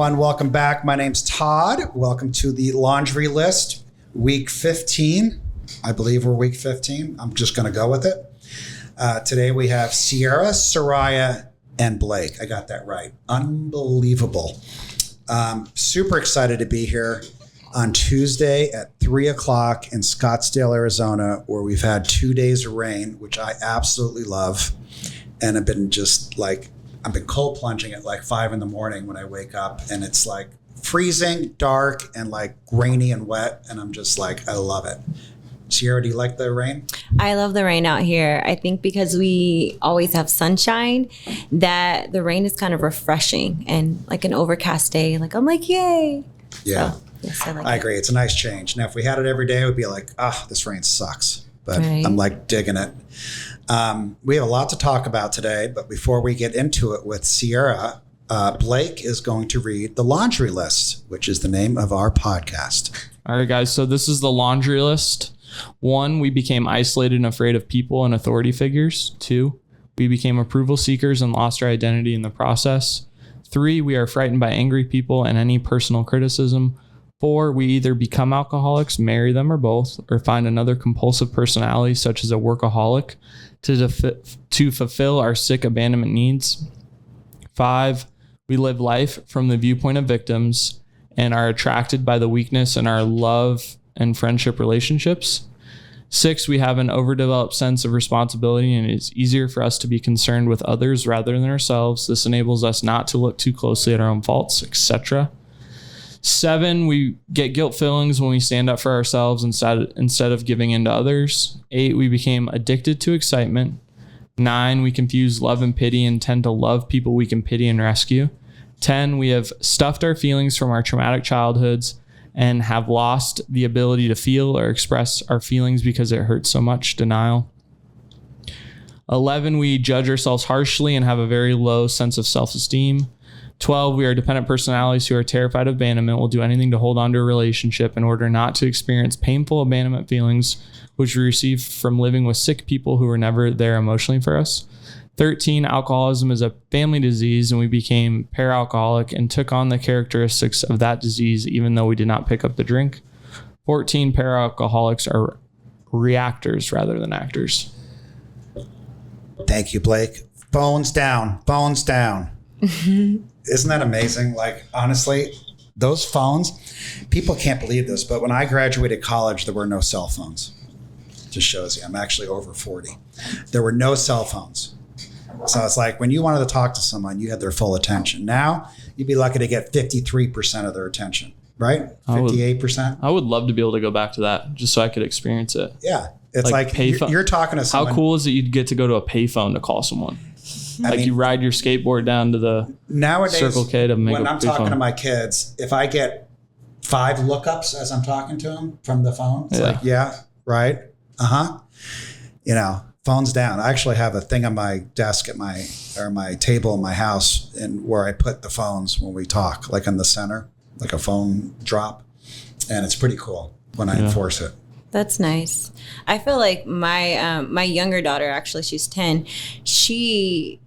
everyone. Welcome back. My name's Todd. Welcome to the Laundry List, week 15. I believe we're week 15. I'm just going to go with it. Today we have Ciera, Soraya, and Blake. I got that right. Unbelievable. Super excited to be here on Tuesday at 3 o'clock in Scottsdale, Arizona, where we've had 2 days of rain, which I absolutely love. And I've been I've been cold plunging at like 5 a.m. when I wake up, and it's like freezing, dark, and like rainy and wet. And I'm just like, I love it. Ciera, do you like the rain? I love the rain out here. I think because we always have sunshine, that the rain is kind of refreshing, and like an overcast day, like I'm like, yay. Yeah. So, yes, I agree. It's a nice change. Now, if we had it every day, it would be like, this rain sucks. But right. I'm like digging it. We have a lot to talk about today, but before we get into it with Ciera, Blake is going to read The Laundry List, which is the name of our podcast. All right, guys. So this is The Laundry List. 1, we became isolated and afraid of people and authority figures. 2, we became approval seekers and lost our identity in the process. 3, we are frightened by angry people and any personal criticism. 4, we either become alcoholics, marry them, or both, or find another compulsive personality such as a workaholic to fulfill our sick abandonment needs. 5, we live life from the viewpoint of victims and are attracted by the weakness in our love and friendship relationships. 6, we have an overdeveloped sense of responsibility, and it's easier for us to be concerned with others rather than ourselves. This enables us not to look too closely at our own faults, etc. 7, we get guilt feelings when we stand up for ourselves instead of giving in to others. 8, we became addicted to excitement. 9, we confuse love and pity and tend to love people we can pity and rescue. 10, we have stuffed our feelings from our traumatic childhoods and have lost the ability to feel or express our feelings because it hurts so much. Denial. 11, we judge ourselves harshly and have a very low sense of self-esteem. 12, we are dependent personalities who are terrified of abandonment, will do anything to hold on to a relationship in order not to experience painful abandonment feelings, which we receive from living with sick people who were never there emotionally for us. 13, alcoholism is a family disease, and we became para-alcoholic and took on the characteristics of that disease even though we did not pick up the drink. 14, para-alcoholics are reactors rather than actors. Thank you, Blake. Phones down. Phones down. Isn't that amazing? Like, honestly, those phones, people can't believe this, but when I graduated college, there were no cell phones. Just shows you, I'm actually over 40. There were no cell phones. So it's like when you wanted to talk to someone, you had their full attention. Now, you'd be lucky to get 53% of their attention, right? 58%. I would love to be able to go back to that just so I could experience it. Yeah. It's like you're talking to someone. How cool is it you'd get to go to a payphone to call someone? You ride your skateboard down to the nowadays, Circle K to make when I'm talking phone. to my kids, if I get 5 lookups as I'm talking to them from the phone, it's like, yeah, right. Phone's down. I actually have a thing on my desk at my table in my house, and where I put the phones when we talk, like in the center, like a phone drop. And it's pretty cool when I enforce it. That's nice. I feel like my younger daughter, actually, she's 10. She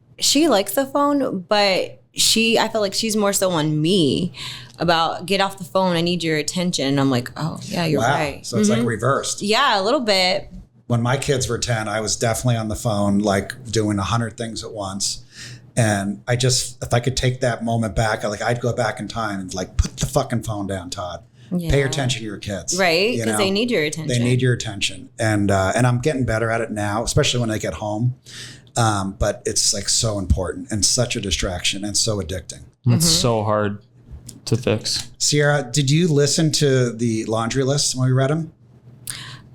likes the phone, but I feel like she's more so on me about get off the phone. I need your attention. And I'm like, oh yeah, you're right. So it's like reversed. Yeah, a little bit. When my kids were 10, I was definitely on the phone, like doing 100 things at once. And if I could take that moment back, I'd go back in time and like, put the fucking phone down, Todd. Yeah. Pay attention to your kids. Right, because they need your attention. They need your attention. And I'm getting better at it now, especially when I get home. But it's like so important and such a distraction and so addicting. It's so hard to fix. Ciera, did you listen to the laundry list when we read them?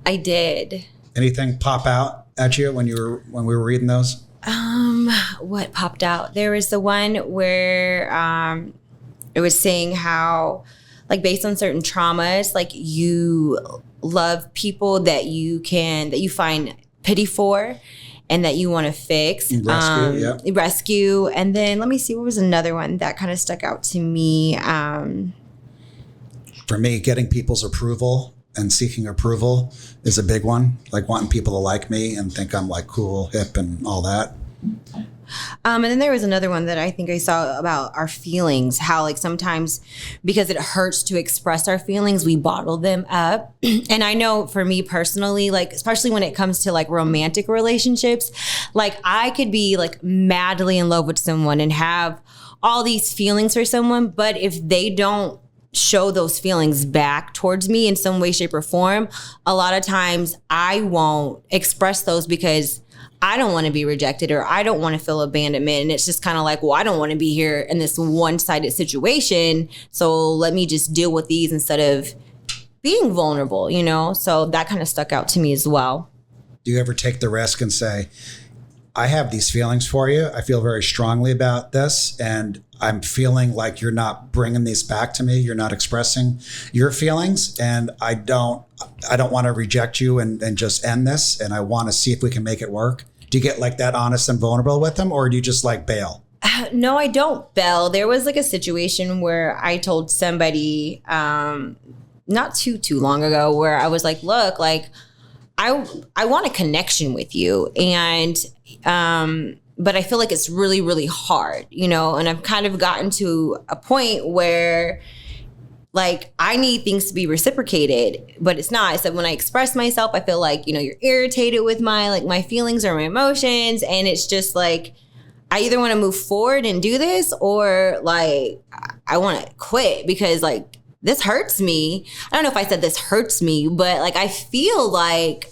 I did. Anything pop out at you when we were reading those? What popped out? There was the one where it was saying how, like, based on certain traumas, like, you love people that you find pity for and that you want to fix. Rescue. And then let me see, what was another one that kind of stuck out to me? For me, getting people's approval and seeking approval is a big one. Like wanting people to like me and think I'm like cool, hip, and all that. And then there was another one that I think I saw about our feelings, how like sometimes because it hurts to express our feelings, we bottle them up. And I know for me personally, like, especially when it comes to like romantic relationships, like I could be like madly in love with someone and have all these feelings for someone, but if they don't show those feelings back towards me in some way, shape, or form, a lot of times I won't express those because I don't want to be rejected or I don't want to feel abandonment. And it's just kind of like, well, I don't want to be here in this one-sided situation. So let me just deal with these instead of being vulnerable, you know? So that kind of stuck out to me as well. Do you ever take the risk and say, I have these feelings for you. I feel very strongly about this, and I'm feeling like you're not bringing these back to me. You're not expressing your feelings, and I don't want to reject you and just end this, and I want to see if we can make it work. Do you get like that honest and vulnerable with them, or do you just like bail? No, I don't bail. There was like a situation where I told somebody not too long ago where I was like, look, like I want a connection with you, and but I feel like it's really, really hard, you know, and I've kind of gotten to a point where like I need things to be reciprocated, but it's not. I said, when I express myself, I feel like, you know, you're irritated with my feelings or my emotions. And it's just like, I either want to move forward and do this, or like, I want to quit because like, this hurts me. I don't know if I said this hurts me, but like, I feel like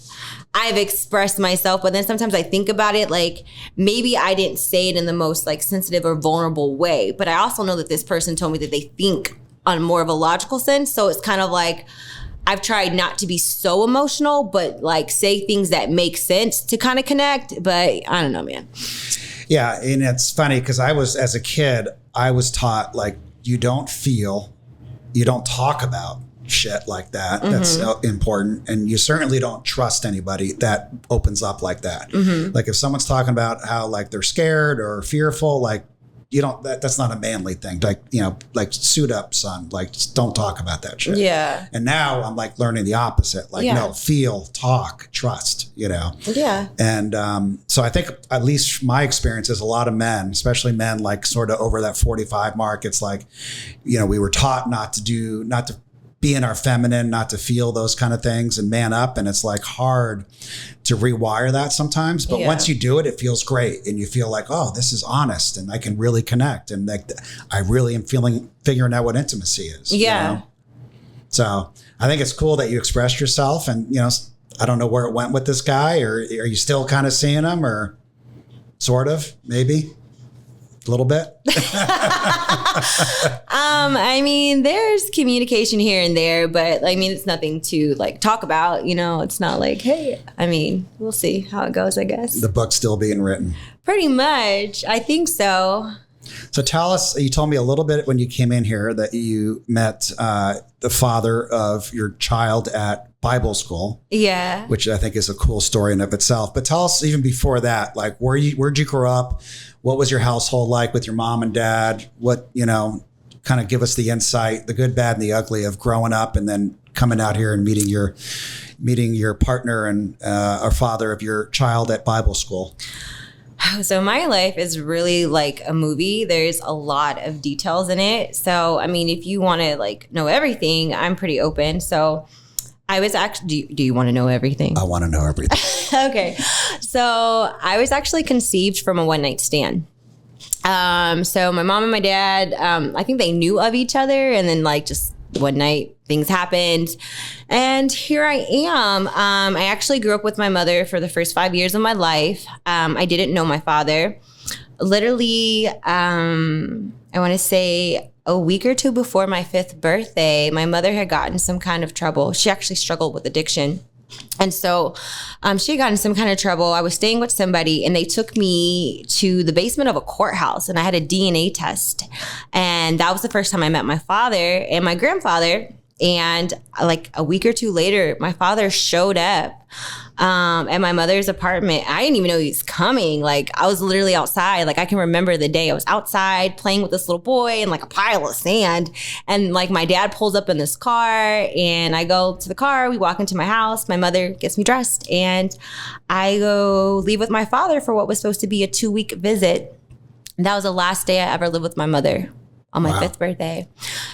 I've expressed myself, but then sometimes I think about it, like maybe I didn't say it in the most like sensitive or vulnerable way, but I also know that this person told me that they think on more of a logical sense. So it's kind of like, I've tried not to be so emotional, but like say things that make sense to kind of connect, but I don't know, man. Yeah. And it's funny because as a kid, I was taught like, you don't feel, you don't talk about shit like that. Mm-hmm. That's important. And you certainly don't trust anybody that opens up like that. Mm-hmm. Like if someone's talking about how like they're scared or fearful, like you don't, that's not a manly thing. Like, you know, like suit up, son, like just don't talk about that shit. Yeah. And now I'm like learning the opposite. Like, no, feel, talk, trust, you know? Yeah. And so I think at least my experience is a lot of men, especially men like sort of over that 45 mark, it's like, you know, we were taught not to be in our feminine, not to feel those kind of things and man up. And it's like hard to rewire that sometimes. But once you do it, it feels great. And you feel like, oh, this is honest and I can really connect. And like, I really am figuring out what intimacy is. Yeah. You know? So I think it's cool that you expressed yourself, and, you know, I don't know where it went with this guy, or are you still kind of seeing him, or sort of, maybe? A little bit. I mean, there's communication here and there, but I mean, it's nothing to like talk about, you know, it's not like, hey, I mean, we'll see how it goes, I guess. The book's still being written. Pretty much. I think so. So tell us, you told me a little bit when you came in here that you met the father of your child at Bible school. Yeah. Which I think is a cool story in of itself. But tell us even before that, like where'd you grow up? What was your household like with your mom and dad? What, you know, kind of give us the insight, the good, bad, and the ugly of growing up and then coming out here and meeting your partner and our father of your child at Bible school. So my life is really like a movie. There's a lot of details in it. So, I mean, if you want to like know everything, I'm pretty open. So I was actually, do you want to know everything? I want to know everything. Okay. So I was actually conceived from a one-night stand. So my mom and my dad, I think they knew of each other, and then like just one night things happened, and here I am. I actually grew up with my mother for the first 5 years of my life. I didn't know my father. Literally, I want to say a week or two before my 5th birthday, my mother had gotten some kind of trouble. She actually struggled with addiction. And so she had gotten some kind of trouble. I was staying with somebody, and they took me to the basement of a courthouse, and I had a DNA test. And that was the first time I met my father and my grandfather. And like a week or two later, my father showed up at my mother's apartment. I didn't even know he was coming. Like, I was literally outside. Like, I can remember the day I was outside playing with this little boy in like a pile of sand. And like my dad pulls up in this car and I go to the car. We walk into my house. My mother gets me dressed and I go leave with my father for what was supposed to be a 2-week visit. And that was the last day I ever lived with my mother. On my 5th birthday.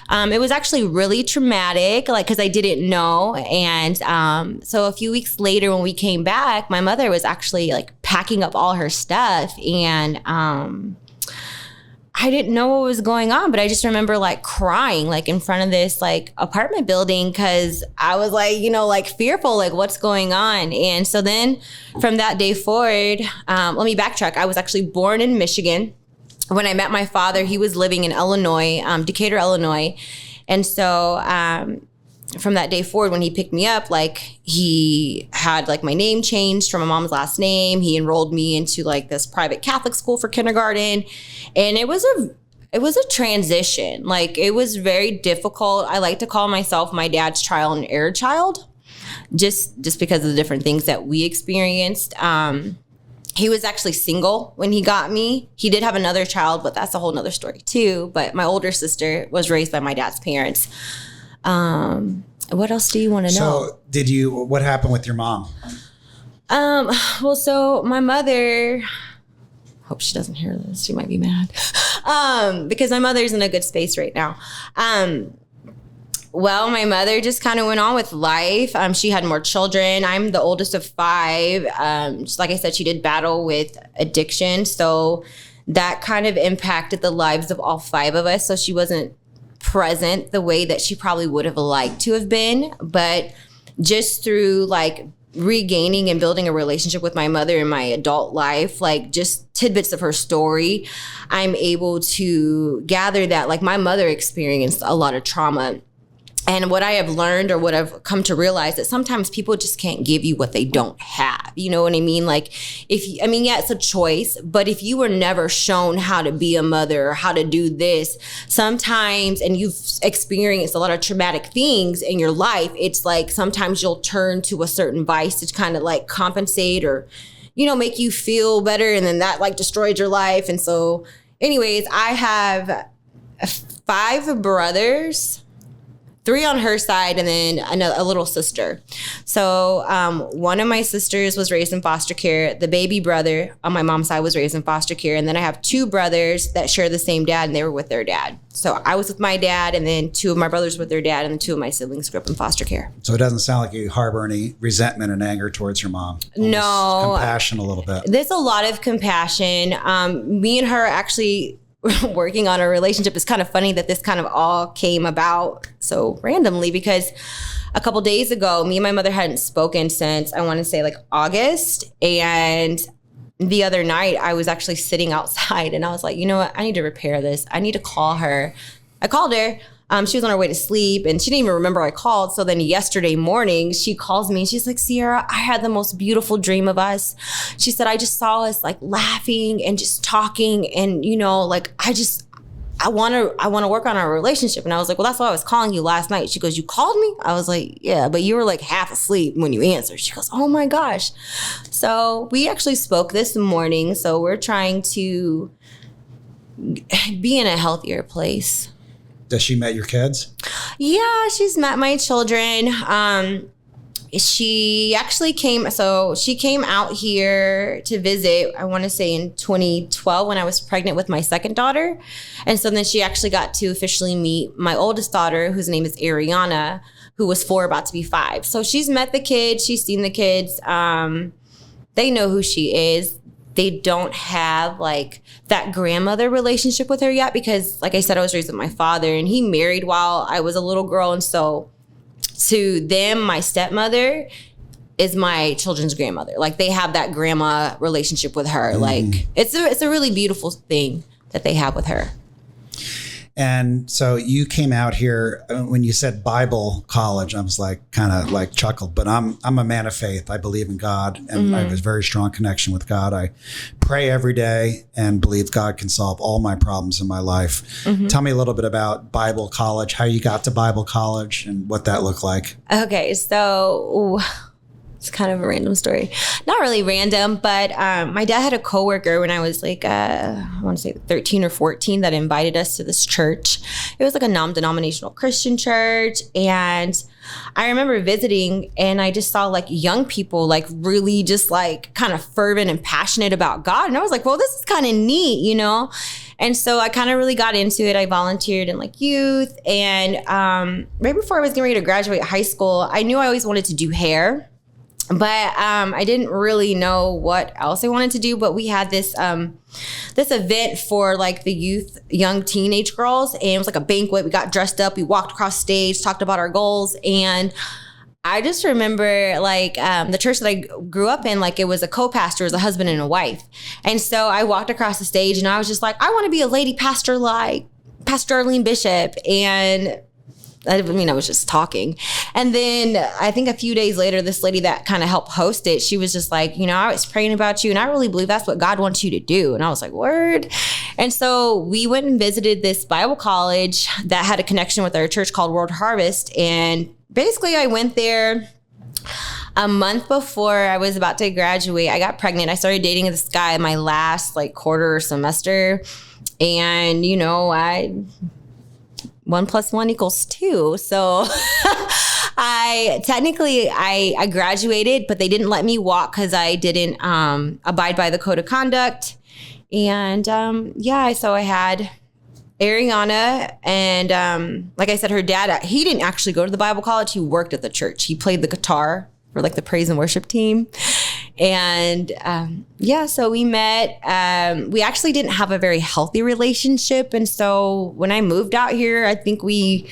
It was actually really traumatic, like, because I didn't know. And so a few weeks later when we came back, my mother was actually like packing up all her stuff. And I didn't know what was going on, but I just remember like crying like in front of this like apartment building because I was like, you know, like fearful, like what's going on. And so then from that day forward, let me backtrack. I was actually born in Michigan. When I met my father, he was living in Illinois, Decatur, Illinois. And so from that day forward, when he picked me up, like he had like my name changed from my mom's last name. He enrolled me into like this private Catholic school for kindergarten. And it was a transition. Like it was very difficult. I like to call myself my dad's trial and error child, just because of the different things that we experienced. He was actually single when he got me. He did have another child, but that's a whole nother story too. But my older sister was raised by my dad's parents. What else do you want to know? So what happened with your mom? Well, so my mother, hope she doesn't hear this. She might be mad. Because my mother's in a good space right now. Well, my mother just kind of went on with life. She had more children. I'm the oldest of 5. Just like I said, she did battle with addiction. So that kind of impacted the lives of all 5 of us. So she wasn't present the way that she probably would have liked to have been. But just through like regaining and building a relationship with my mother in my adult life, like just tidbits of her story, I'm able to gather that like my mother experienced a lot of trauma. And what I have learned or what I've come to realize that sometimes people just can't give you what they don't have. You know what I mean? Like yeah, it's a choice, but if you were never shown how to be a mother or how to do this, sometimes, and you've experienced a lot of traumatic things in your life, it's like sometimes you'll turn to a certain vice to kind of like compensate or, you know, make you feel better. And then that like destroyed your life. And so anyways, I have 5 brothers, 3 on her side, and then a little sister. So one of my sisters was raised in foster care. The baby brother on my mom's side was raised in foster care. And then I have 2 brothers that share the same dad, and they were with their dad. So I was with my dad, and then 2 of my brothers with their dad, and then 2 of my siblings grew up in foster care. So it doesn't sound like you harbor any resentment and anger towards your mom. No. Compassion a little bit. There's a lot of compassion. Me and her actually working on a relationship. It's kind of funny that this kind of all came about so randomly because a couple days ago, me and my mother hadn't spoken since I want to say like August. And the other night I was actually sitting outside and I was like, you know what? I need to repair this. I need to call her. I called her. She was on her way to sleep and she didn't even remember I called. So then yesterday morning, she calls me and she's like, Ciera, I had the most beautiful dream of us. She said, I just saw us like laughing and just talking. And, you know, like, I want to work on our relationship. And I was like, well, that's why I was calling you last night. She goes, you called me? I was like, yeah, but you were like half asleep when you answered. She goes, oh my gosh. So we actually spoke this morning. So we're trying to be in a healthier place. Does she met your kids? Yeah, she's met my children. She actually came out here to visit, I want to say in 2012 when I was pregnant with my second daughter. And so then she actually got to officially meet my oldest daughter, whose name is Ariana, who was 4, about to be 5. So she's met the kids. She's seen the kids. They know who she is. They don't have like that grandmother relationship with her yet because, like I said, I was raised with my father and he married while I was a little girl. And so to them, my stepmother is my children's grandmother. Like they have that grandma relationship with her. Like it's a really beautiful thing that they have with her. And so you came out here when you said Bible college, I was like kind of like chuckled, but I'm a man of faith. I believe in God and I have a very strong connection with God. I pray every day and believe God can solve all my problems in my life. Tell me a little bit about Bible college, how you got to Bible college and what that looked like. Okay, so It's kind of a random story. Not really random, but my dad had a coworker when I was like, I want to say 13 or 14 that invited us to this church. It was like a non-denominational Christian church. And I remember visiting and I just saw like young people like really just like kind of fervent and passionate about God. And I was like, well, this is kind of neat, you know? And so I kind of really got into it. I volunteered in like youth. And right before I was getting ready to graduate high school, I knew I always wanted to do hair. But I didn't really know what else I wanted to do. But we had this this event for like the youth, young teenage girls. And it was like a banquet. We got dressed up. We walked across stage, talked about our goals. And I just remember like the church that I grew up in, like it was a co-pastor, it was a husband and a wife. And so I walked across the stage and I was just like, I want to be a lady pastor like Pastor Arlene Bishop. And I mean, I was just talking. And then I think a few days later, this lady that kind of helped host it, she was just like, you know, I was praying about you and I really believe that's what God wants you to do. And I was like, word. And so we went and visited this Bible college that had a connection with our church called World Harvest. And basically I went there a month before I was about to graduate. I got pregnant. I started dating this guy in my last like quarter or semester. And, you know, 1 + 1 = 2. So I graduated, but they didn't let me walk because I didn't abide by the code of conduct. And so I had Ariana, and like I said, her dad, he didn't actually go to the Bible college. He worked at the church. He played the guitar for like the praise and worship team. And so we met. We actually didn't have a very healthy relationship. And so when I moved out here, I think we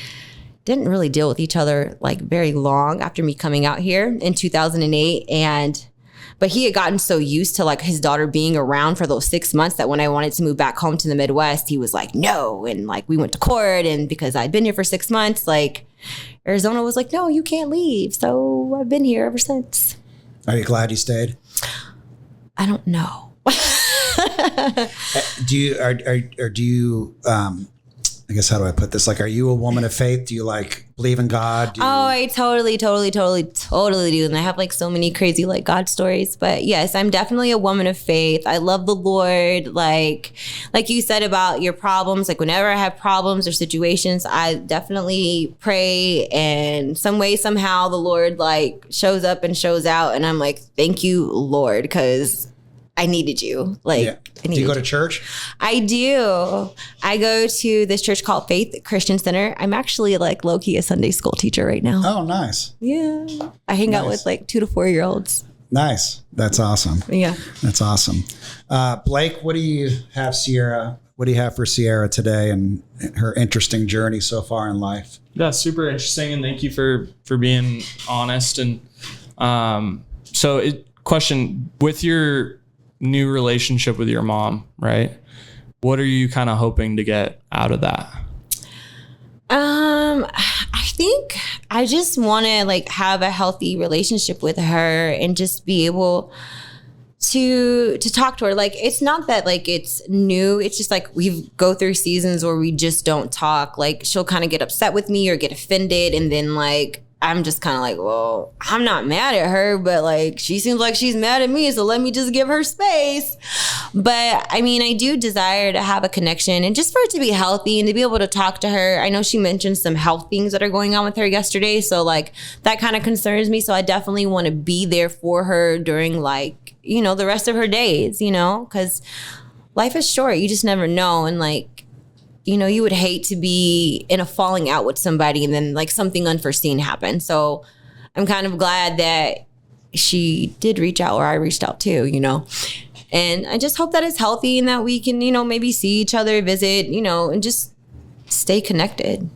didn't really deal with each other like very long after me coming out here in 2008. But he had gotten so used to like his daughter being around for those 6 months that when I wanted to move back home to the Midwest, he was like, no. And like we went to court, and because I'd been here for 6 months, like Arizona was like, no, you can't leave. So I've been here ever since. Are you glad you stayed? I don't know. Do you I guess, how do I put this? Like, are you a woman of faith? Do you like believe in God? I totally do. And I have like so many crazy like God stories, but yes, I'm definitely a woman of faith. I love the Lord. Like you said about your problems, like whenever I have problems or situations, I definitely pray, and some way, somehow the Lord like shows up and shows out. And I'm like, thank you, Lord, because I needed you. Do you go to church? I do. I go to this church called Faith Christian Center. I'm actually like low-key a Sunday school teacher right now. Oh, nice. Yeah. I hang out with like 2 to 4 year olds. Nice. That's awesome. Yeah. That's awesome. Blake, what do you have, Ciera? What do you have for Ciera today and her interesting journey so far in life? Yeah, super interesting. And thank you for being honest. And question, with your new relationship with your mom, right? What are you kind of hoping to get out of that? I think I just want to like have a healthy relationship with her and just be able to talk to her. Like, it's not that like it's new. It's just like we go through seasons where we just don't talk. Like, she'll kind of get upset with me or get offended, and then like I'm just kind of like, well, I'm not mad at her, but like she seems like she's mad at me, so let me just give her space. But I mean, I do desire to have a connection and just for it to be healthy and to be able to talk to her. I know she mentioned some health things that are going on with her yesterday, so like that kind of concerns me. So I definitely want to be there for her during like, you know, the rest of her days, you know, because life is short. You just never know. And like, you know, you would hate to be in a falling out with somebody and then like something unforeseen happened. So I'm kind of glad that she did reach out, or I reached out too, you know. And I just hope that it's healthy and that we can, you know, maybe see each other, visit, you know, and just stay connected.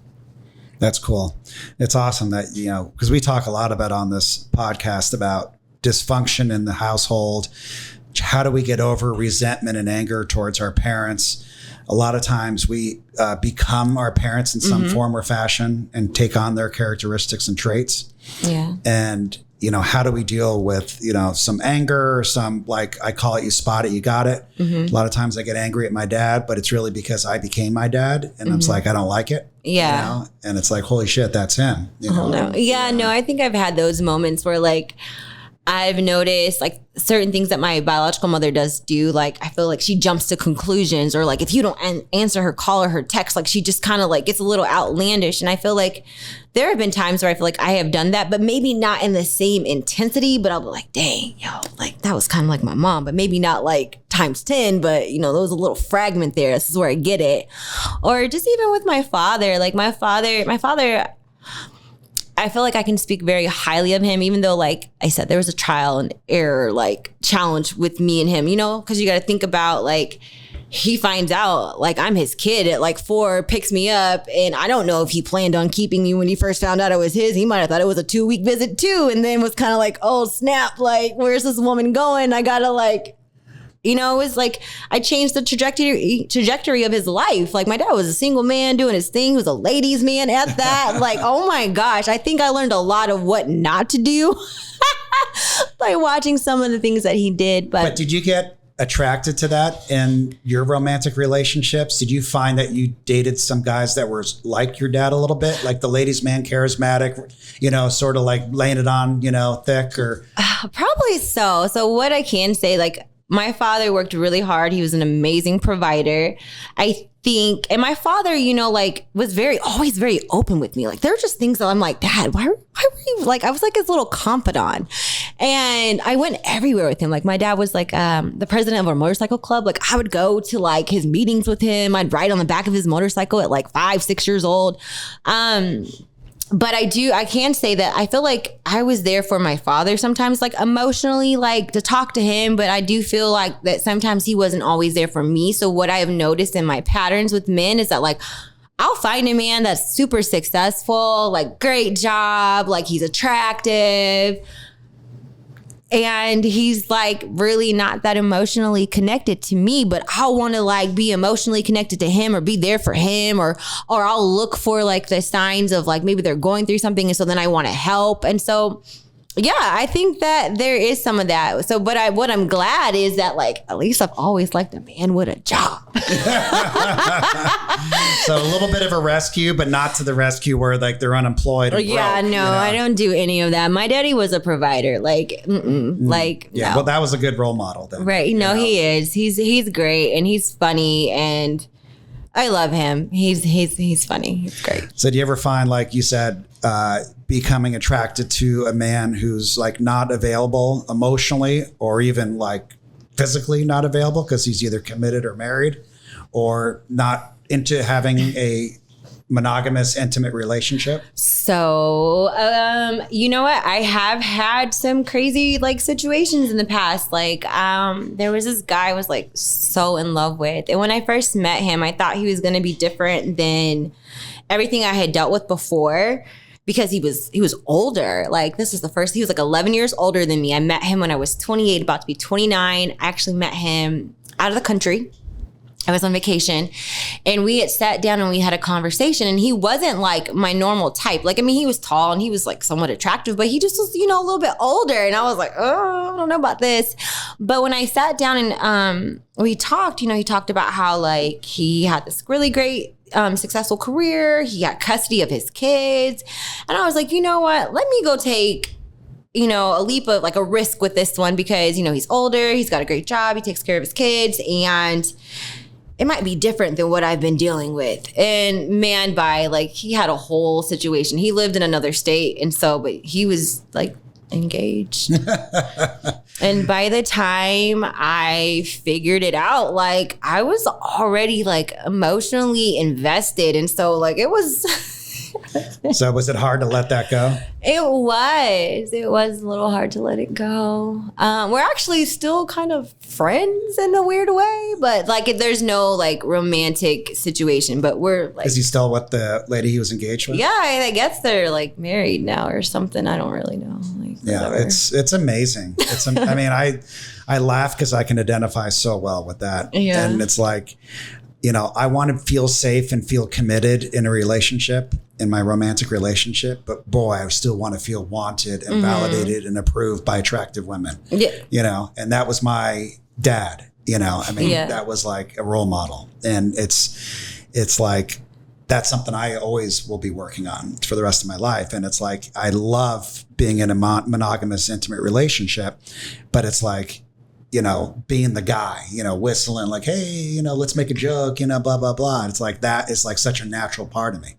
That's cool. It's awesome that, you know, because we talk a lot about on this podcast about dysfunction in the household. How do we get over resentment and anger towards our parents? A lot of times we become our parents in some form or fashion and take on their characteristics and traits. Yeah. And, you know, how do we deal with, you know, some anger, some, like, I call it, you spot it, you got it. A lot of times I get angry at my dad, but it's really because I became my dad, and I'm like, I don't like it. Yeah. You know? And it's like, holy shit, that's him. You know? No. Yeah, no, I think I've had those moments where like, I've noticed like certain things that my biological mother does do. Like, I feel like she jumps to conclusions, or like if you don't answer her call or her text, like she just kind of like gets a little outlandish. And I feel like there have been times where I feel like I have done that, but maybe not in the same intensity, but I'll be like, dang, yo, like that was kind of like my mom, but maybe not like times 10, but you know, there was a little fragment there. This is where I get it. Or just even with my father, like my father, I feel like I can speak very highly of him, even though, like I said, there was a trial and error, like challenge with me and him, you know, because you got to think about like he finds out like I'm his kid at like 4, picks me up. And I don't know if he planned on keeping me when he first found out it was his. He might have thought it was a 2-week visit too. And then was kind of like, oh, snap, like, where's this woman going? I got to like, you know, it was like I changed the trajectory of his life. Like my dad was a single man doing his thing. He was a ladies' man at that. Like, oh my gosh, I think I learned a lot of what not to do by watching some of the things that he did. But did you get attracted to that in your romantic relationships? Did you find that you dated some guys that were like your dad a little bit, like the ladies' man, charismatic, you know, sort of like laying it on, you know, thick? Or probably so. So what I can say, like, my father worked really hard. He was an amazing provider, I think. And my father, you know, like was always very open with me. Like there were just things that I'm like, Dad, why were you like, I was like his little confidant. And I went everywhere with him. Like my dad was like the president of our motorcycle club. Like I would go to like his meetings with him. I'd ride on the back of his motorcycle at like 5, 6 years old. But I can say that I feel like I was there for my father sometimes, like emotionally, like to talk to him. But I do feel like that sometimes he wasn't always there for me. So what I have noticed in my patterns with men is that like, I'll find a man that's super successful, like great job, like he's attractive. And he's like really not that emotionally connected to me, but I'll want to like be emotionally connected to him or be there for him, or I'll look for like the signs of like maybe they're going through something. And so then I want to help. And so, yeah, I think that there is some of that. So, but what I'm glad is that like, at least I've always liked a man with a job. So a little bit of a rescue, but not to the rescue where like they're unemployed. And yeah, broke, no, you know? I don't do any of that. My daddy was a provider. Like, like, yeah, no. well, that was a good role model then. Right. No, he is. He's great and he's funny and I love him. He's funny. He's great. So do you ever find, like you said, becoming attracted to a man who's like not available emotionally or even like physically not available because he's either committed or married or not into having a monogamous, intimate relationship? So, you know what? I have had some crazy like situations in the past. Like, there was this guy I was like so in love with. And when I first met him, I thought he was going to be different than everything I had dealt with before because he was older. Like he was like 11 years older than me. I met him when I was 28, about to be 29. I actually met him out of the country. I was on vacation and we had sat down and we had a conversation and he wasn't like my normal type. Like, I mean, he was tall and he was like somewhat attractive, but he just was, you know, a little bit older. And I was like, oh, I don't know about this. But when I sat down and we talked, you know, he talked about how like he had this really great successful career. He had custody of his kids. And I was like, you know what, let me go take, you know, a leap of like a risk with this one because, you know, he's older, he's got a great job, he takes care of his kids, and it might be different than what I've been dealing with. And man, he had a whole situation. He lived in another state. And so, but he was like engaged. And by the time I figured it out, like I was already like emotionally invested. And so like it was... So was it hard to let that go? It was a little hard to let it go. We're actually still kind of friends in a weird way, but like there's no like romantic situation, but we're like. Is he still with the lady he was engaged with? Yeah, I guess they're like married now or something. I don't really know. Like, yeah, it's amazing. I mean, I laugh because I can identify so well with that. Yeah. And it's like, you know, I want to feel safe and feel committed in a relationship, in my romantic relationship. But boy, I still want to feel wanted and validated and approved by attractive women. Yeah. You know, and that was my dad, you know, I mean, that was like a role model. And it's like, that's something I always will be working on for the rest of my life. And it's like, I love being in a monogamous, intimate relationship, but it's like, you know, being the guy, you know, whistling like, hey, you know, let's make a joke, you know, blah, blah, blah. And it's like, that is like such a natural part of me,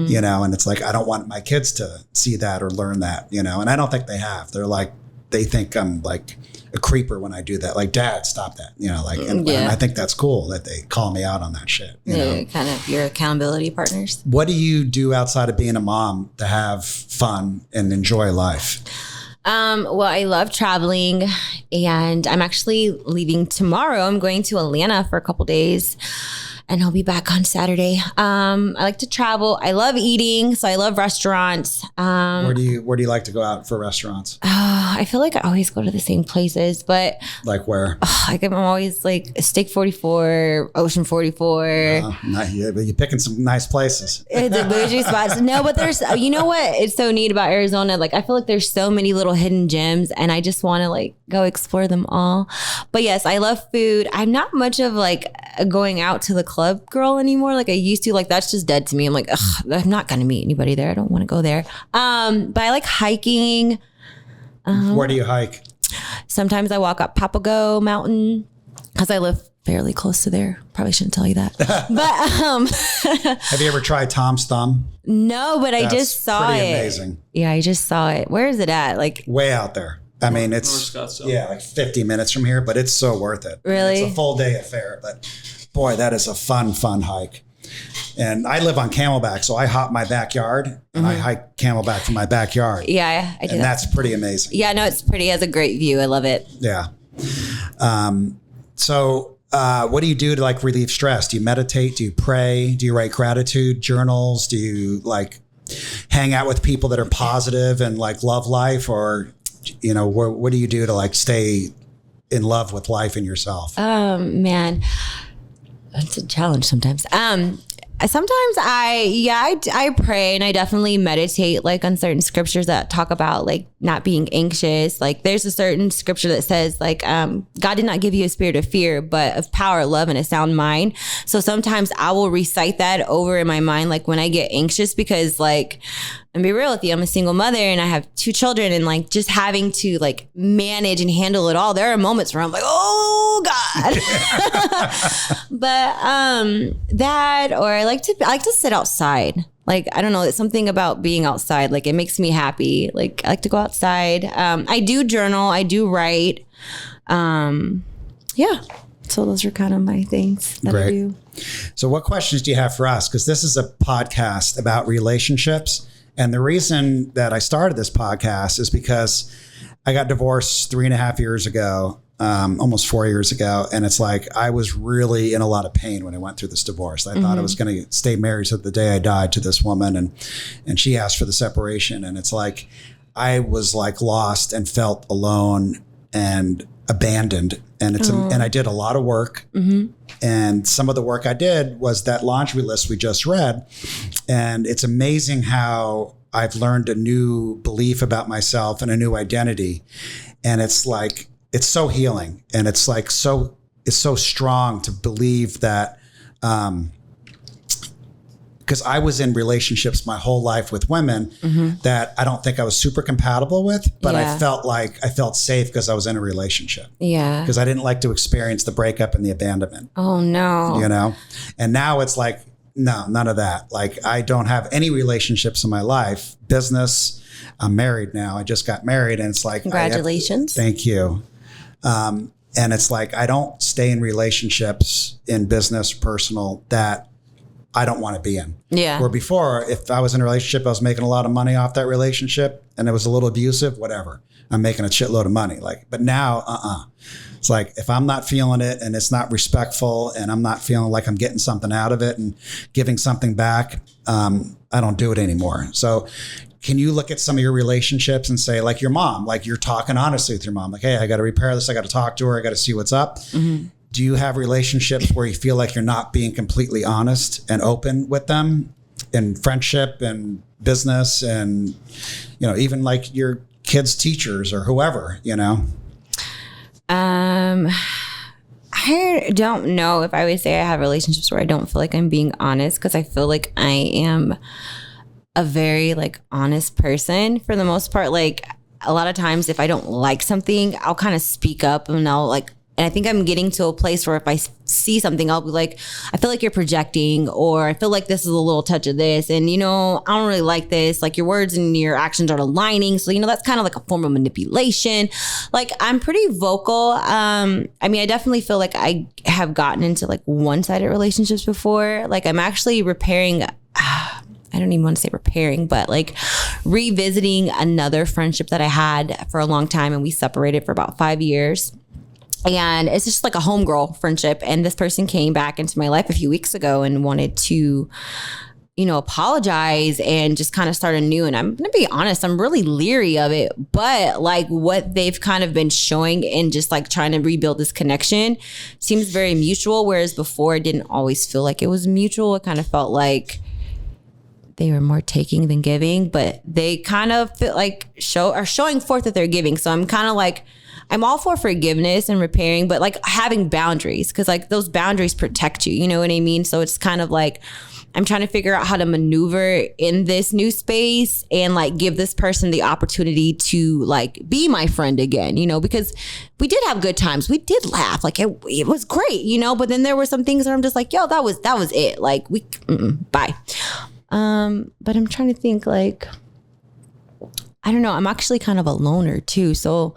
you know, and it's like, I don't want my kids to see that or learn that, you know, and I don't think they have. They're like, they think I'm like a creeper when I do that. Like, Dad, stop that, you know, like, and I think that's cool that they call me out on that shit. You know? Kind of your accountability partners. What do you do outside of being a mom to have fun and enjoy life? Well, I love traveling, and I'm actually leaving tomorrow. I'm going to Atlanta for a couple days, and I'll be back on Saturday. I like to travel. I love eating, so I love restaurants. Where do you like to go out for restaurants? I feel like I always go to the same places, but like where? I'm always like Steak 44, Ocean 44. But you're picking some nice places. The bougie spots. No, but there's, you know what? It's so neat about Arizona. Like, I feel like there's so many little hidden gems, and I just want to like go explore them all. But yes, I love food. I'm not much of like a going out to the club girl anymore. Like I used to. Like, that's just dead to me. I'm like, I'm not going to meet anybody there. I don't want to go there. But I like hiking. Where do you hike? Sometimes I walk up Papago Mountain because I live fairly close to there. Probably shouldn't tell you that. But have you ever tried Tom's Thumb? No, but I just saw pretty it. Amazing. Yeah, I just saw it. Where is it at? Like way out there. I mean, it's like 50 minutes from here, but it's so worth it. Really? It's a full day affair, but boy, that is a fun hike. And I live on Camelback, so I hop my backyard and I hike Camelback from my backyard. Yeah, I do. And that's pretty amazing. Yeah, no, it's pretty. It has a great view. I love it. Yeah. So what do you do to like relieve stress? Do you meditate? Do you pray? Do you write gratitude journals? Do you like hang out with people that are positive and like love life? Or, you know, what do you do to like stay in love with life and yourself? Man, it's a challenge sometimes. Sometimes I pray, and I definitely meditate like on certain scriptures that talk about like not being anxious. Like there's a certain scripture that says like, God did not give you a spirit of fear, but of power, love, and a sound mind. So sometimes I will recite that over in my mind, like when I get anxious, because like, and be real with you, I'm a single mother and I have 2 children, and like just having to like manage and handle it all. There are moments where I'm like, oh God. But that, or I like to sit outside. Like, I don't know, it's something about being outside. Like it makes me happy. Like I like to go outside. I do journal, I do write. Yeah. So those are kind of my things that I do. So what questions do you have for us? Because this is a podcast about relationships. And the reason that I started this podcast is because I got divorced 3.5 years ago, almost 4 years ago. And it's like, I was really in a lot of pain when I went through this divorce. I thought I was going to stay married to the day I died to this woman. And she asked for the separation. And it's like, I was like lost and felt alone and abandoned. And and I did a lot of work. And some of the work I did was that laundry list we just read. And it's amazing how I've learned a new belief about myself and a new identity. And it's like, it's so healing. And it's like, it's so strong to believe that, because I was in relationships my whole life with women that I don't think I was super compatible with, but I felt safe because I was in a relationship. Yeah. Because I didn't like to experience the breakup and the abandonment. Oh no. You know? And now it's like, no, none of that. Like I don't have any relationships in my life. Business, I'm married now. I just got married, and it's like, congratulations. Thank you. And it's like, I don't stay in relationships in business, personal, that I don't want to be in. Yeah. Where before, if I was in a relationship, I was making a lot of money off that relationship and it was a little abusive, whatever. I'm making a shitload of money. Like, but now, It's like, if I'm not feeling it and it's not respectful and I'm not feeling like I'm getting something out of it and giving something back, I don't do it anymore. So can you look at some of your relationships and say, like your mom, like you're talking honestly with your mom, like, hey, I got to repair this. I got to talk to her. I got to see what's up. Do you have relationships where you feel like you're not being completely honest and open with them in friendship and business and, you know, even like your kids' teachers or whoever, you know? I I don't know if I would say I have relationships where I don't feel like I'm being honest, because I feel like I am a very like honest person for the most part. Like a lot of times if I don't like something, I'll kind of speak up and and I think I'm getting to a place where if I see something, I'll be like, I feel like you're projecting, or I feel like this is a little touch of this. And, I don't really like this. Like your words and your actions aren't aligning. So, that's kind of like a form of manipulation. Like I'm pretty vocal. I definitely feel like I have gotten into like one-sided relationships before. Like I'm actually repairing, I don't even want to say repairing, but like revisiting another friendship that I had for a long time, and we separated for about 5 years. And it's just like a homegirl friendship. And this person came back into my life a few weeks ago and wanted to, apologize and just kind of start anew. And I'm going to be honest, I'm really leery of it. But like what they've kind of been showing and just like trying to rebuild this connection seems very mutual. Whereas before it didn't always feel like it was mutual. It kind of felt like they were more taking than giving, but they kind of feel like are showing forth that they're giving. So I'm kind of like, I'm all for forgiveness and repairing, but like having boundaries, because like those boundaries protect you. You know what I mean? So it's kind of like I'm trying to figure out how to maneuver in this new space and like give this person the opportunity to like be my friend again, because we did have good times. We did laugh. Like it was great, but then there were some things where I'm just like, yo, that was it. Like bye. But I'm trying to think like, I don't know. I'm actually kind of a loner too. So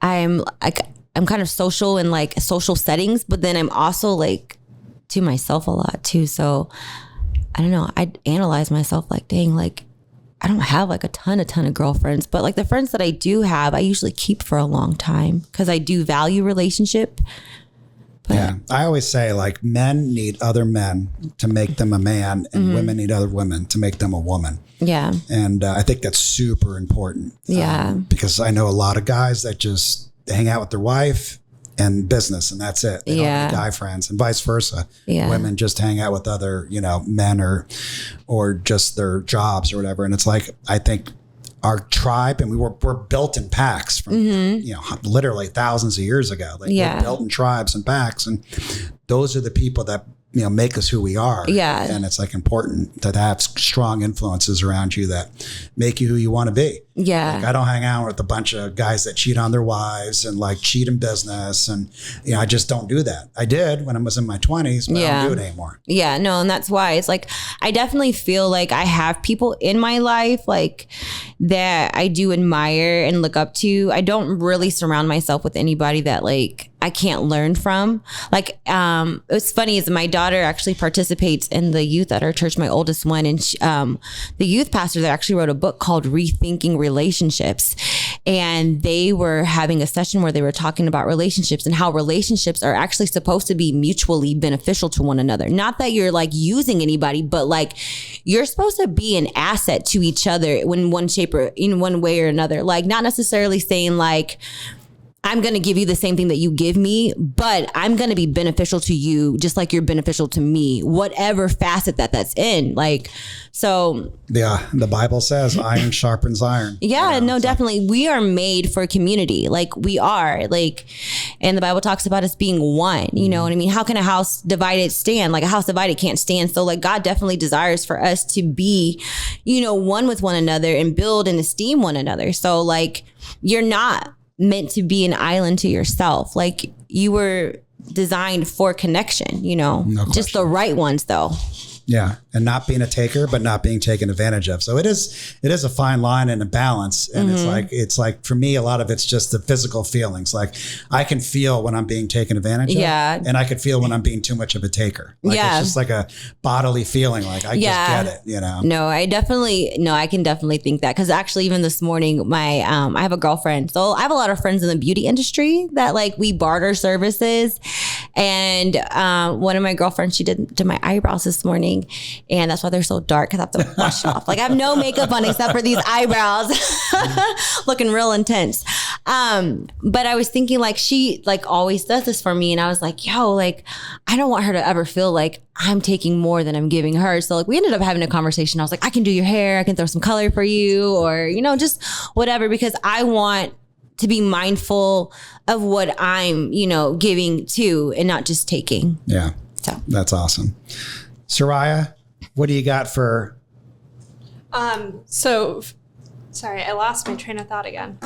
I'm kind of social in like social settings, but then I'm also like to myself a lot too. So I don't know. I analyze myself like, dang, like I don't have like a ton of girlfriends, but like the friends that I do have, I usually keep for a long time because I do value relationship. But yeah. I always say like men need other men to make them a man, and women need other women to make them a woman. Yeah. And I think that's super important. Yeah. Because I know a lot of guys that just hang out with their wife and business, and that's it. They don't have guy friends, and vice versa. Yeah. Women just hang out with other, men or just their jobs or whatever. And it's like, I think our tribe, and we're built in packs from, literally thousands of years ago. Like we're built in tribes and packs, and those are the people that make us who we are. Yeah. And it's like important to have strong influences around you that make you who you want to be. Yeah. Like I don't hang out with a bunch of guys that cheat on their wives and like cheat in business. And, I just don't do that. I did when I was in my 20s, but I don't do it anymore. Yeah, no. And that's why it's like, I definitely feel like I have people in my life like that I do admire and look up to. I don't really surround myself with anybody that like I can't learn from. Like, what's funny is my daughter actually participates in the youth at our church, my oldest one. And she, the youth pastor there actually wrote a book called Rethinking Relationships. And they were having a session where they were talking about relationships and how relationships are actually supposed to be mutually beneficial to one another. Not that you're like using anybody, but like you're supposed to be an asset to each other in one shape or in one way or another. Like not necessarily saying like, I'm going to give you the same thing that you give me, but I'm going to be beneficial to you just like you're beneficial to me, whatever facet that's in. Like, so. Yeah, the Bible says iron sharpens iron. Yeah, no, definitely. We are made for community. Like we are like, and the Bible talks about us being one, you know what I mean? How can a house divided stand? Like a house divided can't stand. So like God definitely desires for us to be, one with one another and build and esteem one another. So like, you're not meant to be an island to yourself. Like you were designed for connection, No just the right ones though. Yeah. And not being a taker, but not being taken advantage of. So it is a fine line and a balance. And it's like for me, a lot of it's just the physical feelings. Like I can feel when I'm being taken advantage of. Yeah. And I can feel when I'm being too much of a taker. Like it's just like a bodily feeling. Like I just get it, No, I can definitely think that. Cause actually even this morning, I have a girlfriend. So I have a lot of friends in the beauty industry that like we barter services. And one of my girlfriends, she did my eyebrows this morning. And that's why they're so dark, because I have to wash it off. Like I have no makeup on except for these eyebrows looking real intense. But I was thinking like she like always does this for me. And I was like, yo, like I don't want her to ever feel like I'm taking more than I'm giving her. So like we ended up having a conversation. I was like, I can do your hair. I can throw some color for you or, just whatever, because I want to be mindful of what I'm, giving to and not just taking. Yeah. So that's awesome. Soraya, what do you got for? Sorry, I lost my train of thought again.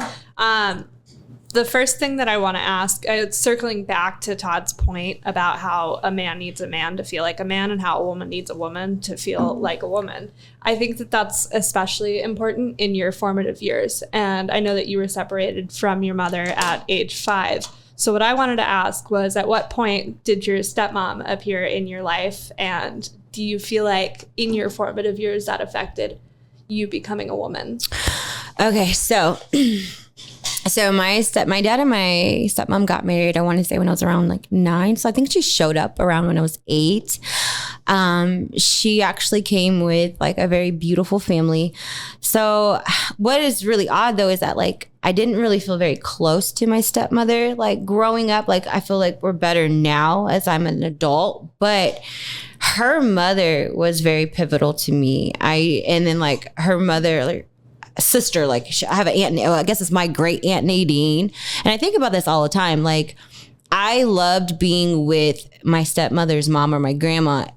The first thing that I want to ask, circling back to Todd's point about how a man needs a man to feel like a man and how a woman needs a woman to feel like a woman. I think that that's especially important in your formative years. And I know that you were separated from your mother at age 5. So what I wanted to ask was, at what point did your stepmom appear in your life? And do you feel like in your formative years that affected you becoming a woman? Okay, so my dad and my stepmom got married, I want to say when I was around like 9. So I think she showed up around when I was 8. She actually came with like a very beautiful family. So what is really odd though is that like I didn't really feel very close to my stepmother. Like growing up, like I feel like we're better now as I'm an adult, but her mother was very pivotal to me. And then like her mother, like sister, like I have an aunt, I guess it's my great aunt Nadine. And I think about this all the time. Like I loved being with my stepmother's mom or my grandma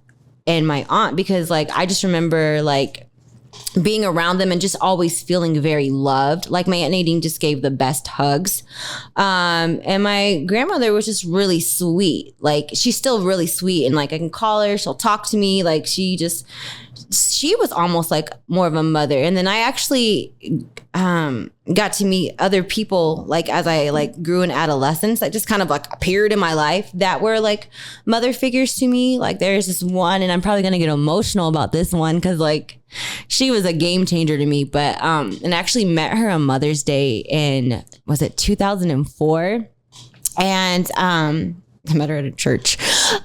and my aunt, because like I just remember like being around them and just always feeling very loved. Like my aunt Nadine just gave the best hugs. And my grandmother was just really sweet. Like she's still really sweet, and like I can call her, she'll talk to me. Like she was almost like more of a mother. And then I actually got to meet other people like as I like grew in adolescence that just kind of like appeared in my life that were like mother figures to me. Like there's this one, and I'm probably gonna get emotional about this one because like she was a game changer to me. But and I actually met her on Mother's Day in, was it 2004? And I met her at a church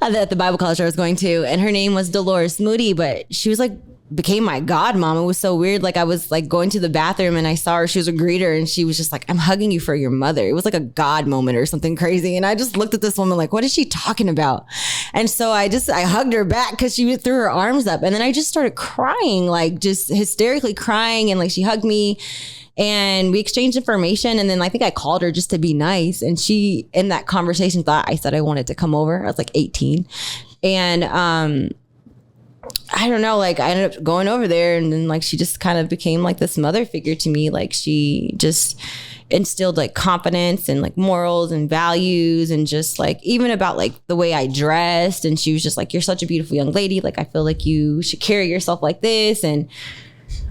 at the Bible college I was going to, and her name was Dolores Moody, but she was like became my godmom. It was so weird. Like I was like going to the bathroom and I saw her, she was a greeter, and she was just like, I'm hugging you for your mother. It was like a God moment or something crazy. And I just looked at this woman like, what is she talking about? And so I hugged her back because she threw her arms up, and then I just started crying, like just hysterically crying. And like she hugged me and we exchanged information. And then I think I called her just to be nice. And she, in that conversation, thought I said I wanted to come over. I was like 18. And I don't know, like I ended up going over there, and then like she just kind of became like this mother figure to me. Like she just instilled like confidence and like morals and values, and just like even about like the way I dressed. And she was just like, you're such a beautiful young lady. Like I feel like you should carry yourself like this. And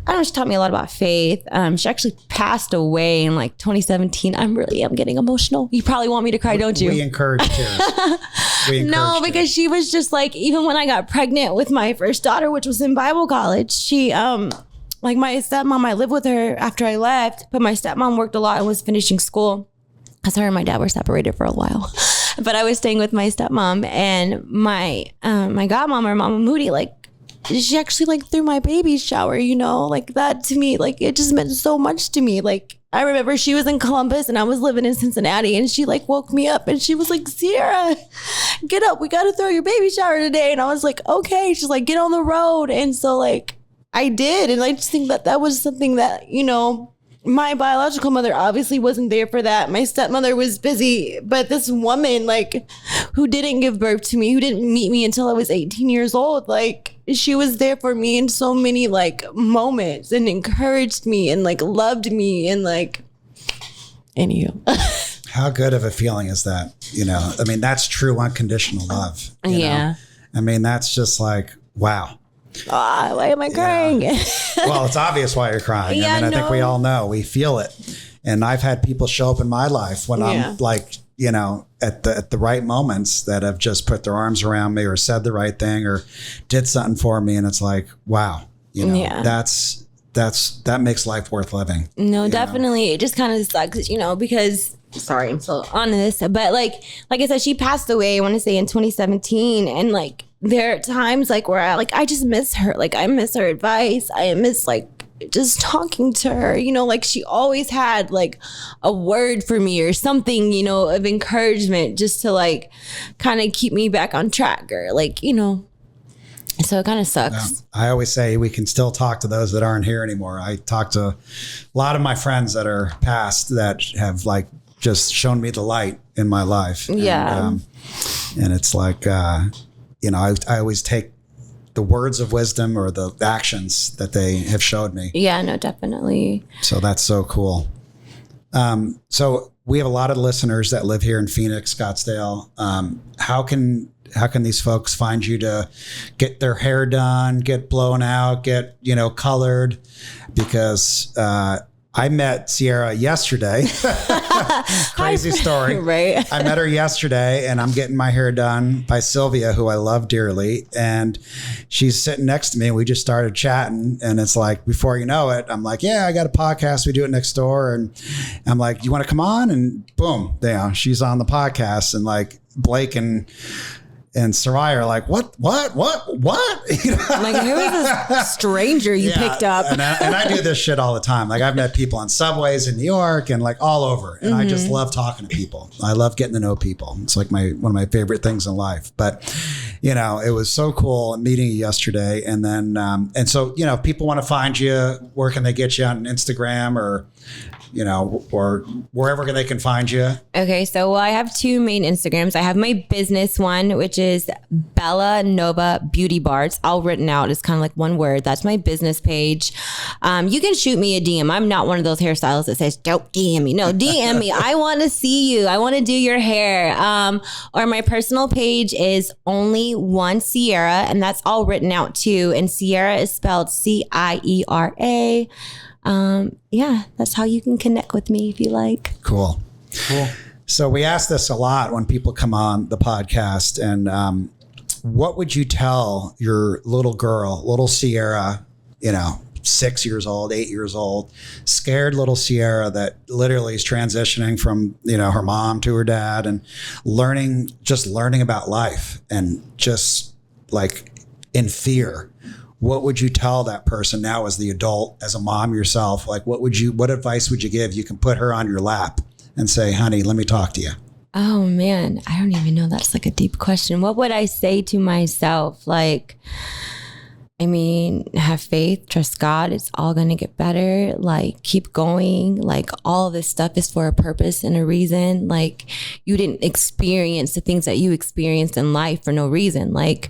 I don't know, she taught me a lot about faith. She actually passed away in like 2017. I'm getting emotional. You probably want me to cry, don't you? We encourage tears. No, because she was just like, even when I got pregnant with my first daughter, which was in Bible college, she, like my stepmom, I lived with her after I left, but my stepmom worked a lot and was finishing school because her and my dad were separated for a while. But I was staying with my stepmom, and my godmom, or Mama Moody, like, she actually like threw my baby shower, like that to me, like it just meant so much to me. Like I remember she was in Columbus and I was living in Cincinnati, and she like woke me up and she was like, Ciera, get up, we got to throw your baby shower today. And I was like, okay. She's like, get on the road. And so like I did. And I just think that was something that, my biological mother obviously wasn't there for that. My stepmother was busy, but this woman like who didn't give birth to me, who didn't meet me until I was 18 years old, like she was there for me in so many like moments and encouraged me and like loved me and like, anywho. How good of a feeling is that? I mean, that's true unconditional love. Yeah. I mean, that's just like, wow. Why am I crying? Yeah. Well, it's obvious why you're crying. Yeah, I think we all know, we feel it. And I've had people show up in my life when I'm like, at the right moments that have just put their arms around me or said the right thing or did something for me. And it's like, wow, that makes life worth living. No, definitely. It just kind of sucks, because sorry, I'm so on this, but like I said, she passed away, I want to say in 2017. And like, there are times like where I just miss her. Like I miss her advice. I miss like just talking to her, like she always had like a word for me or something, of encouragement just to like kind of keep me back on track or like, So it kind of sucks. Yeah. I always say we can still talk to those that aren't here anymore. I talk to a lot of my friends that are past that have like just shown me the light in my life. Yeah. And it's like, I always take the words of wisdom or the actions that they have showed me. Yeah, no, definitely. So that's so cool. So we have a lot of listeners that live here in Phoenix, Scottsdale. How can these folks find you to get their hair done, get blown out, get, colored? Because I met Ciera yesterday. Crazy story. Right. I met her yesterday and I'm getting my hair done by Sylvia, who I love dearly. And she's sitting next to me and we just started chatting. And it's like, before you know it, I'm like, yeah, I got a podcast. We do it next door. And I'm like, you want to come on? And boom, she's on the podcast. And like Blake and Ciera are like, what? I'm like, who is this stranger you picked up? and I do this shit all the time. Like I've met people on subways in New York and like all over. And I just love talking to people. I love getting to know people. It's like one of my favorite things in life. But, it was so cool meeting you yesterday. And then, so, if people want to find you, where can they get you on Instagram or wherever they can find you? Okay, so I have two main Instagrams. I have my business one, which is Bella Nova Beauty Bar. It's all written out. It's kind of like one word. That's my business page. You can shoot me a DM. I'm not one of those hairstylists that says, don't DM me. No, DM me. I want to see you. I want to do your hair. Or my personal page is Only One Ciera, and that's all written out too. And Ciera is spelled Ciera. That's how you can connect with me if you like. Cool. So we ask this a lot when people come on the podcast. And what would you tell your little girl, little Ciera, 6 years old, 8 years old, scared little Ciera that literally is transitioning from, her mom to her dad and learning about life and just like in fear? What would you tell that person now as the adult, as a mom yourself? Like, what advice would you give? You can put her on your lap and say, honey, let me talk to you. Oh man, I don't even know. That's like a deep question. What would I say to myself? Like, have faith, trust God. It's all going to get better. Like, keep going. Like, all of this stuff is for a purpose and a reason. Like, you didn't experience the things that you experienced in life for no reason. Like,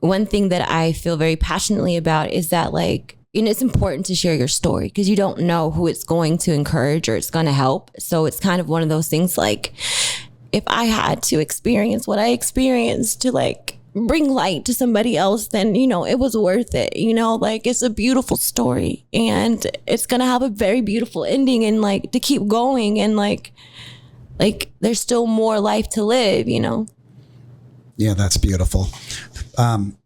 one thing that I feel very passionately about is that it's important to share your story because you don't know who it's going to encourage or it's going to help. So it's kind of one of those things like if I had to experience what I experienced to bring light to somebody else, then, it was worth it. It's a beautiful story and it's going to have a very beautiful ending and to keep going and there's still more life to live, Yeah, that's beautiful.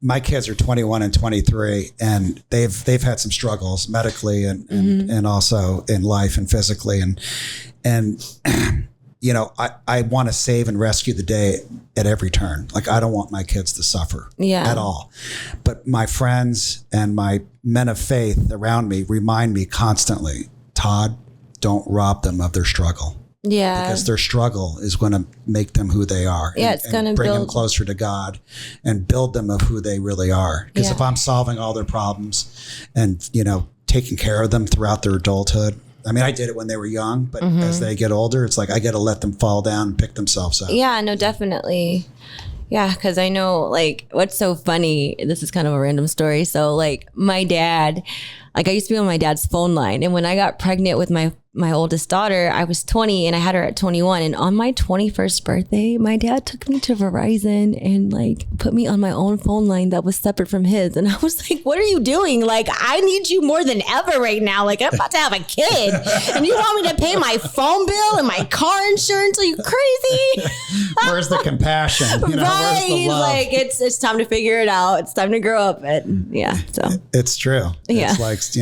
My kids are 21 and 23, and they've had some struggles medically and also in life and physically. And I want to save and rescue the day at every turn. Like, I don't want my kids to suffer at all. But my friends and my men of faith around me remind me constantly, Todd, don't rob them of their struggle. Yeah. Because their struggle is going to make them who they are. Yeah, it's going to bring them closer to God and build them of who they really are. Because if I'm solving all their problems and, taking care of them throughout their adulthood, I did it when they were young, but as they get older, it's like I got to let them fall down and pick themselves up. Yeah, no, definitely. Yeah, because I know, what's so funny, this is kind of a random story. So, my dad, I used to be on my dad's phone line. And when I got pregnant with my oldest daughter, I was 20 and I had her at 21. And on my 21st birthday, my dad took me to Verizon and put me on my own phone line that was separate from his. And I was like, what are you doing? I need you more than ever right now. I'm about to have a kid and you want me to pay my phone bill and my car insurance? Are you crazy? Where's the compassion? Where's the love? It's time to figure it out. It's time to grow up. So it's true. Yeah. It's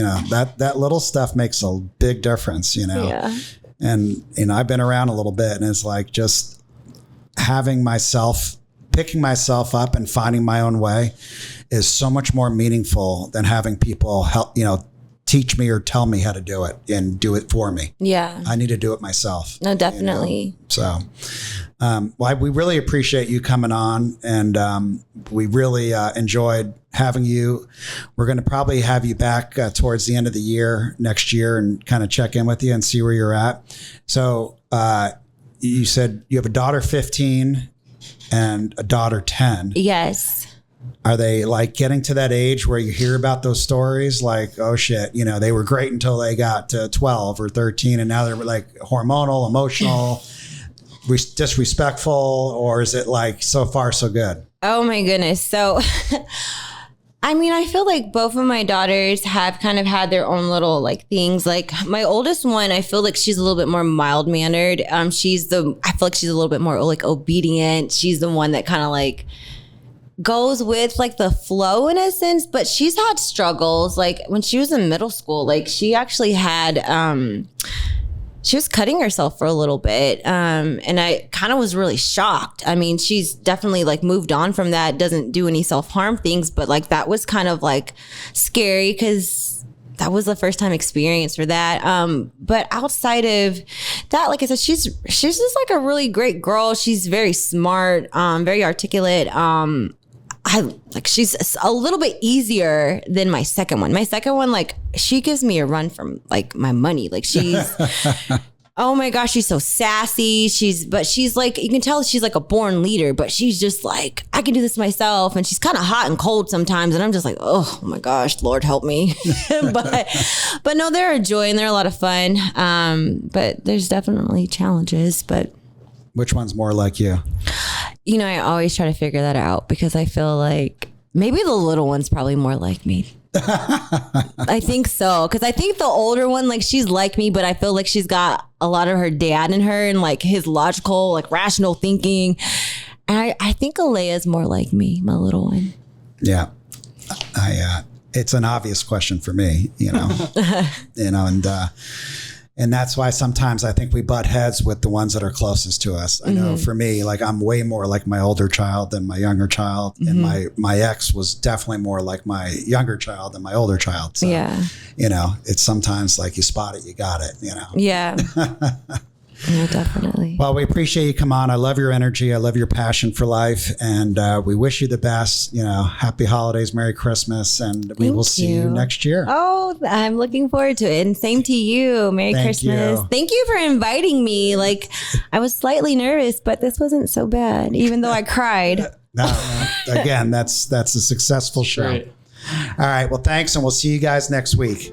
that little stuff makes a big difference. Yeah. And I've been around a little bit, and it's just picking myself up and finding my own way is so much more meaningful than having people help, teach me or tell me how to do it and do it for me. Yeah. I need to do it myself. No, definitely. So, we really appreciate you coming on, and we really enjoyed having you. We're going to probably have you back towards the end of the year next year and kind of check in with you and see where you're at. So, you said you have a daughter 15 and a daughter 10. Yes. Are they like getting to that age where you hear about those stories like, oh shit, they were great until they got to 12 or 13 and now they're like hormonal, emotional, disrespectful, or is it like so far so good? Oh my goodness. So, I mean, I feel like both of my daughters have kind of had their own little like things. Like my oldest one, I feel like she's a little bit more mild mannered. I feel like she's a little bit more like obedient. She's the one that kind of like goes with like the flow in a sense, but she's had struggles. Like when she was in middle school, like she actually had, she was cutting herself for a little bit. And I kind of was really shocked. I mean, she's definitely like moved on from that, doesn't do any self-harm things, but like that was kind of like scary because that was the first time experience for that. But outside of that, like I said, she's just like a really great girl. She's very smart, very articulate. She's a little bit easier than my second one. My second one, like she gives me a run from like my money. Like she's, oh my gosh, she's so sassy. She's like, you can tell she's like a born leader, but she's just like, I can do this myself. And she's kind of hot and cold sometimes. And I'm just like, oh my gosh, Lord help me. but no, they're a joy and they're a lot of fun. But there's definitely challenges, but. Which one's more like you? I always try to figure that out because I feel like maybe the little one's probably more like me. I think so. Because I think the older one, like she's like me, but I feel like she's got a lot of her dad in her and like his logical, like rational thinking. And I think Alea's more like me, my little one. Yeah. It's an obvious question for me, and that's why sometimes I think we butt heads with the ones that are closest to us. I know for me, like I'm way more like my older child than my younger child. And my ex was definitely more like my younger child than my older child. So, yeah. It's sometimes like you spot it, you got it, Yeah. No, definitely. Well, we appreciate you come on. I love your energy. I love your passion for life. And we wish you the best. Happy holidays, Merry Christmas. And we will see you next year. Oh, I'm looking forward to it. And same to you. Merry Christmas. Thank you for inviting me. Like, I was slightly nervous, but this wasn't so bad, even though I cried. No, again, that's a successful show. Great. All right. Well, thanks. And we'll see you guys next week.